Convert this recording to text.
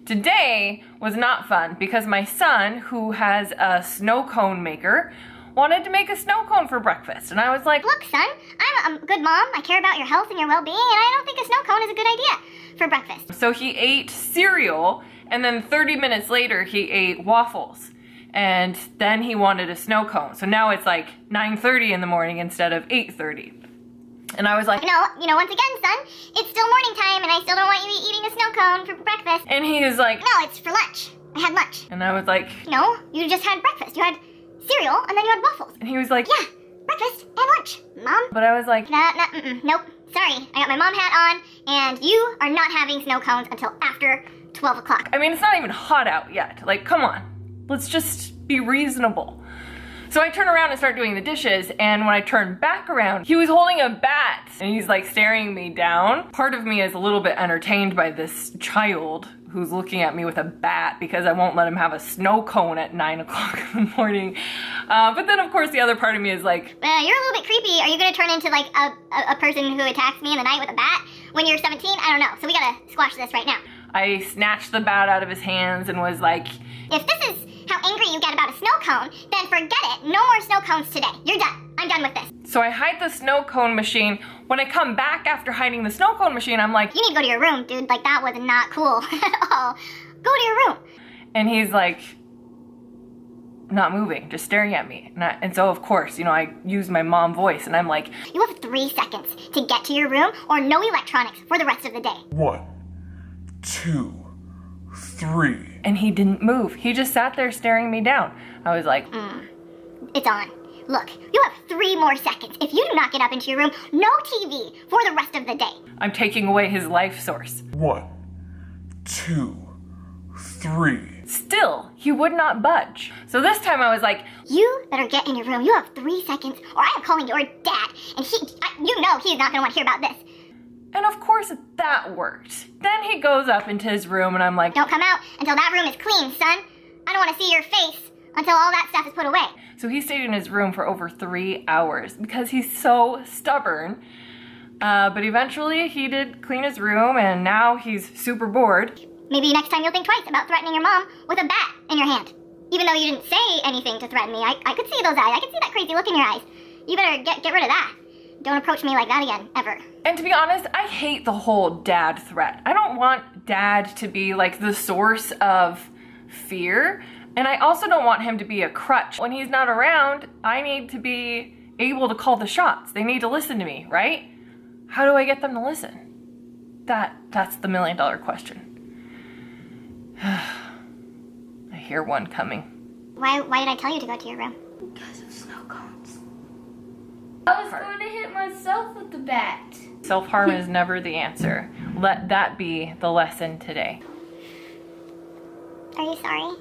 Today was not fun because my son, who has a snow cone maker, wanted to make a snow cone for breakfast. And I was like, look, son, I'm a good mom. I care about your health and your well-being, and I don't think a snow cone is a good idea for breakfast. So he ate cereal, and then 30 minutes later, he ate waffles. And then he wanted a snow cone. So now it's like 9:30 in the morning instead of 8:30. And I was like, No, once again, son, it's still morning time, and I still don't want you eating a snow cone for breakfast. And he was like, No, it's for lunch. I had lunch. And I was like, No, you just had breakfast. You had cereal, and then you had waffles. And he was like, Yeah, breakfast and lunch, Mom. But I was like, Nope. Sorry, I got my mom hat on, and you are not having snow cones until after 12 o'clock. I mean, it's not even hot out yet. Like, come on. Let's just be reasonable. So I turn around and start doing the dishes, and when I turn back around, he was holding a bat, and he's like staring me down. Part of me is a little bit entertained by this child who's looking at me with a bat because I won't let him have a snow cone at 9 o'clock in the morning. But then of course the other part of me is like, you're a little bit creepy. Are you gonna turn into like a person who attacks me in the night with a bat when you're 17? I don't know. So we gotta squash this right now. I snatched the bat out of his hands and was like, if this is how angry you get about a snow cone, then forget it. No more snow cones today. You're done. I'm done with this. So I hide the snow cone machine. When I come back after hiding the snow cone machine, I'm like, you need to go to your room, dude. Like, that was not cool at all. Go to your room. And he's like, not moving, just staring at me. And so of course, I use my mom voice and I'm like, you have 3 seconds to get to your room or no electronics for the rest of the day. 1, 2, 3. And he didn't move. He just sat there staring me down. I was like, It's on. Look, you have 3 more seconds. If you do not get up into your room, no TV for the rest of the day. I'm taking away his life source. 1, 2, 3. Still, he would not budge. So this time I was like, you better get in your room. You have 3 seconds or I am calling your dad. And he is not going to want to hear about this. And of course that worked. Then he goes up into his room and I'm like, don't come out until that room is clean, son. I don't want to see your face until all that stuff is put away. So he stayed in his room for over 3 hours because he's so stubborn. But eventually he did clean his room and now he's super bored. Maybe next time you'll think twice about threatening your mom with a bat in your hand. Even though you didn't say anything to threaten me, I could see those eyes. I could see that crazy look in your eyes. You better get rid of that. Don't approach me like that again, ever. And to be honest, I hate the whole dad threat. I don't want dad to be like the source of fear. And I also don't want him to be a crutch. When he's not around, I need to be able to call the shots. They need to listen to me, right? How do I get them to listen? That's the $1 million question. I hear one coming. Why did I tell you to go to your room? Because of snow cones. I was going to hit myself with the bat. Self-harm is never the answer. Let that be the lesson today. Are you sorry?